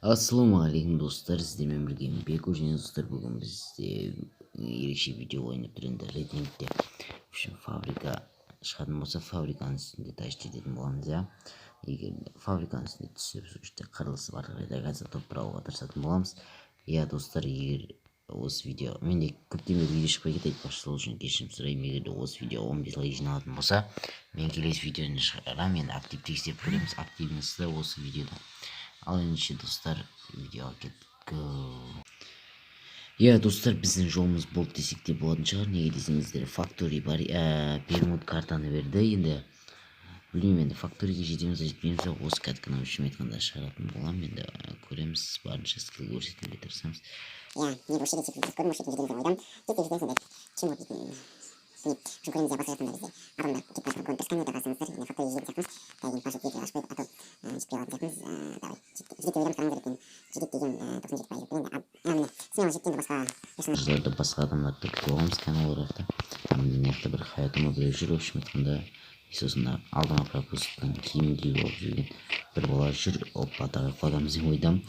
Ассалаумағалейкум достар, сіздермен бірге Беку және достар, бүгін бізде ерекше видео ойнап тұр. Енді рейтингте фабрика шығатын болса, фабриканың үстінде тәжді ететін боламыз. Егер фабриканың үстінде түсіп, сол жерде қырылысы бар радиация топырауға тырысатын боламыз. Достар, егер осы видео менде көптен бері видео шықпай кетеді, сол үшін кешірім сұраймын. Егер осы видео 15 лайк жиналатын болса, мен келесі видеоны шығарамын. Енді актив тексеріп көреміз, активіңізді осы видеода. Ал ендеше достар, видеоға кеттік. Достар, біздің жолымыз болды десек те болатын шығар. Неге десеңіздер, факторий бар, пермут картаны берді. Енді білмеймін, енді факторийге жетеміз жетпейміз, осы кәдімгі үшін айтқанда шығаратын боламын. Енді көреміз, барынша скилл көрсетуге тырысамыз. Неге осы жерде секілді көрім, осы жерде жетеміз ойдам. Тек жерден сондай чем вот жұмыс көреміз де басқа жатқанда бізде адамдар кетіп басқа көрініп тұрсқан еді қарасаңыздар, енді факторий жететін сияқтымыз. Тәйген пашет ете ашпайды, а то жетпей қалатын сияқтымыз. Давай, жетет ойдамыз, қараңыздар екен. Жетет деген 97 пайыз. Енді смело жеткенде басқа персонаждарды, басқа адамдарды күтіп аламыз камераларда. Мына жақта бір хаятома біреу жүр, общем айтқанда. Сосын алдыма пропусктың киімін киіп алып жүрген бір бала жүр. Опа, тағып қаламыз деп ойдам.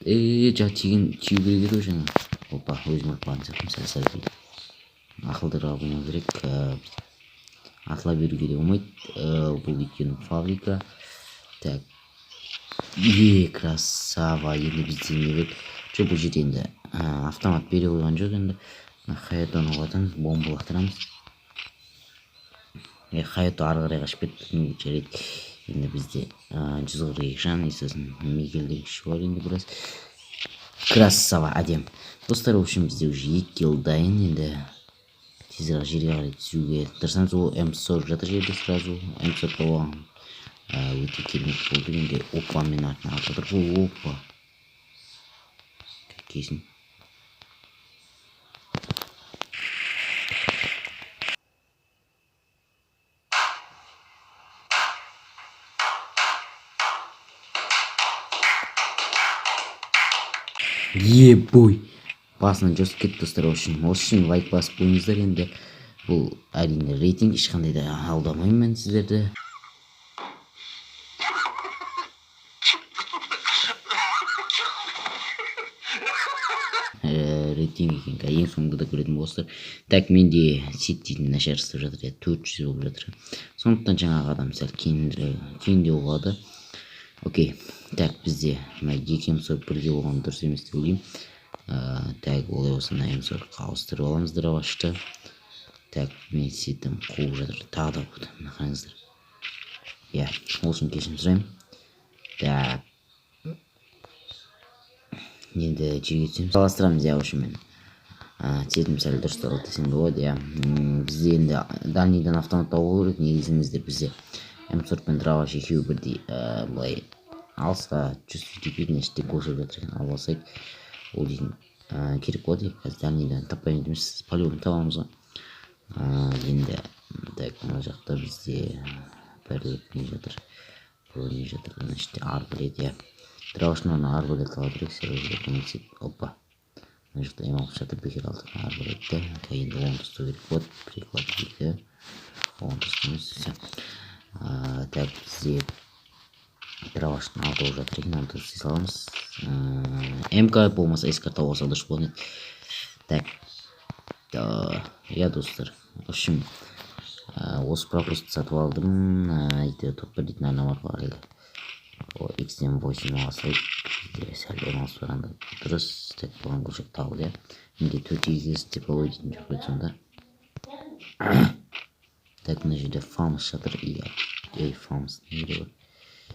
Жаңа тию керек еді жаңа. Опа, өзім ұрып қалған сияқтымын, сәл дейді. Ақылдыға болмау керек, атыла беруге де болмайды. Бұл өйткені фабрика. Так, красава. Енді бізде не бек жоқ, бұл жерде енді автомат бере қойған жоқ. Енді хаятоны қуатамыз, бомба лақтырамыз. Хаято ары қарай қашып кетіп жарайды. Енді бізде 142 жан, сосын мигелден күші бар. Енді біраз красава, әдем. Достар, в общем, бізде уже 2 килл дайын. Енді тезірек жерге қарай түсуге тырысамыз. Ол М40 жатыр жерде сразу. М40 болған өте керемет болды. Енді опа мен артына атып отыр. Опа кесін. Ебой, басынан жосып кетті достар. Осы үшін лайк басып қойыңыздар. Енді бұл әрине рейтинг, ешқандай да алдамаймын мен сіздерді. Рейтинг екен, ең соңында да көретін болсыздар. Так, менде сеттейдің нашар істеп жатыр, 400 болып жатыр. Сондықтан жаңағы адам сәл кейінде болады. Окей, так, бізде екі М40 бірге болған дұрыс емес деп ойлаймын. Так, олай болса М40 ауыстырып аламыз дровашты. Так, мен сетім қуып жатыр, тағы да болды, қараңыздар. Ол үшін кешірім сұраймын. Так, енді жерге түсеміз, саластырамыз. Үшін мен сетім сәл дұрысталды десем болады. Бізде енді дальныйдан автомат табу керек. Не десеңіздер, бізде М40 пен дроваш екеуі бірдей былай алысқа чувствительный переднешті қосып жатыр екен. Алып алсайық, ол дейтін керек болады. Қазір дальныйдан таппаймын демесіз, полигон табамыз ғой. Енді так, мына жақта бізде бірлік не жатыр, бұл не жатыр, мына іште арбалет. Дровашынан арбалет алу керек, сәлеге көмектесіп. Опа, мына жақта ем алып жатыр, бекер алдық арбалетті. Енді оң тұстау керек болады, приклад дейді, оң тұстауымыз. Так, бізде дроваштың алты болып жатыр екен, оны тұстай саламыз. МК болмаса СК тауып алса дұрыс болған еді. Так, достар, в общем, осы пропуск сатып алдым. Топ бір дейтін арна бар ғой, X8 алсайық, сәл демалыс барғанда дұрыс. Так, болған көшек табылды. Менде 4X тепловой дейтін жоқ қойды сонда. Так, мына жерде фамс жатыр. Фамс неде бар?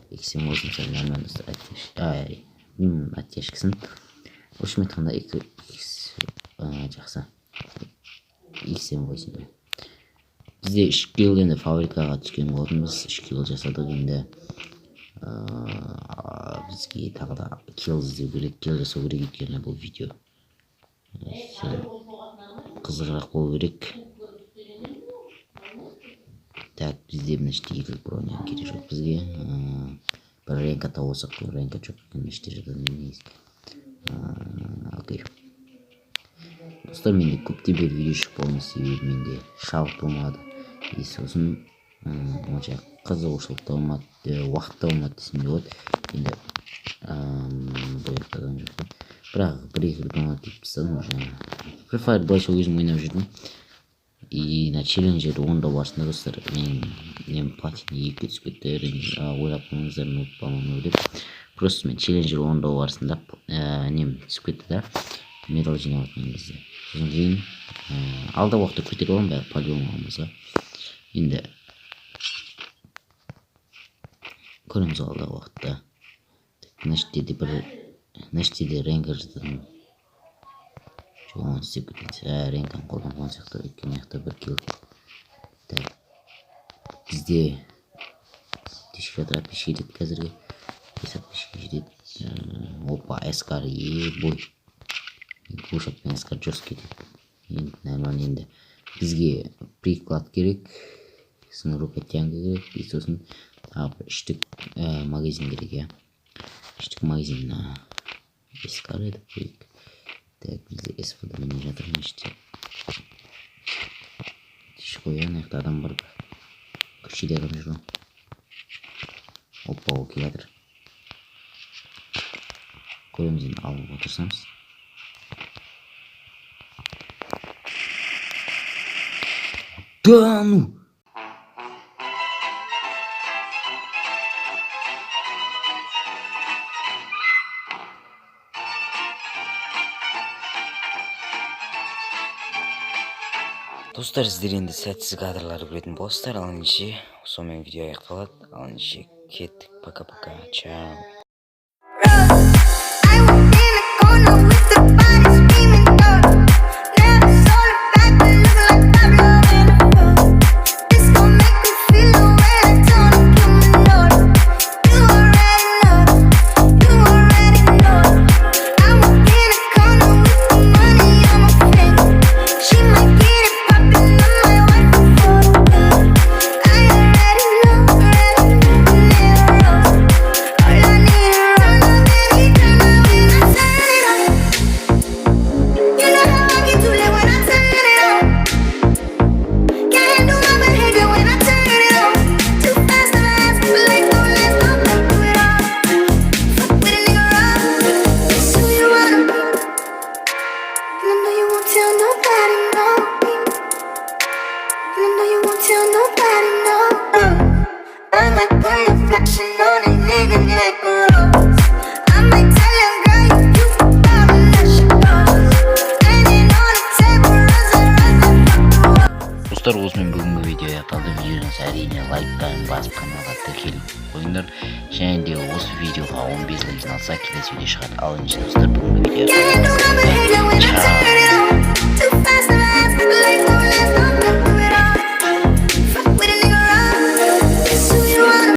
X8 сәл нормально достар, оттяжкасын. В общем айтқанда жақсы. X8. Бізде 3 килл енді фабрикаға түскен болатынбыз. 3 килл жасадық. Енді бізге тағы да килл іздеу керек, килл жасау керек. Өйткені бұл видео қызығырақ болу керек. Так, бізде мына іште екілік броня керек жоқ бізге. Бір ренка тауып алсақ, бұл ренка жоқ екен, іште жатады емес. Окей. Достар, менде көптен бері видео шықпауының себебі менде шабыт болмады. Сосын онша қызығушылық та болмады, уақыт та болмады десем де болады. Енді Бірақ бір-екі рет ұнатып тастадым уже. Free Fire былайша өзім ойнап жүрдім. И на челленджер орындау барысында достар менің платина 2 түсіп кетті. Ойлап қойыңыздар, ұмытпамын деп. Просто мен челленджер орындау барысында нем түсіп кетті да, медал жинап жатқан кезде. Сосын кейін алдағы уақытта көтеріп аламын бәрі по-любому аламыз. Енді көреміз алдағы уақытта. Наштеде ренкер жатырмын. Жоғын істеп кетеді. Ренканы қолданған сияқты. Өйткені яқта бір килл. Бізде тешке жатыр, пешке жетеді қазірге. Пешке жетеді. Опа, эскар, бой. Глушатпен эскар жорстко кетеді. Енді нормально енді. Бізге приклад керек. Сосын рукотянка керек. И сосын үштік магазин керек, я. Үштік магазин эскар едіп қойдық. Так, бізде эспада мені жатырмын іште. Тиш қоян, яқта адам бар. Көшеде адам жүр. Опа, ол келе жатыр. Көреміз енді алып отырсамыз. Да ну! Достар, сіздер енді сәтсіз кадрларды көретін боласыздар. Ал ендеше сонымен видео аяқталады. Ал ендеше кеттік. Пока-пока. Чао. Достар, осымен бүгінгі видео аяқталды. Видеоңыз әрине лайктан басып каналға тіркеліп қойыңдар. Және де осы видеоға 15 лайк алса келесі видео шығады. Ал ендеше достар, бүгінгі видео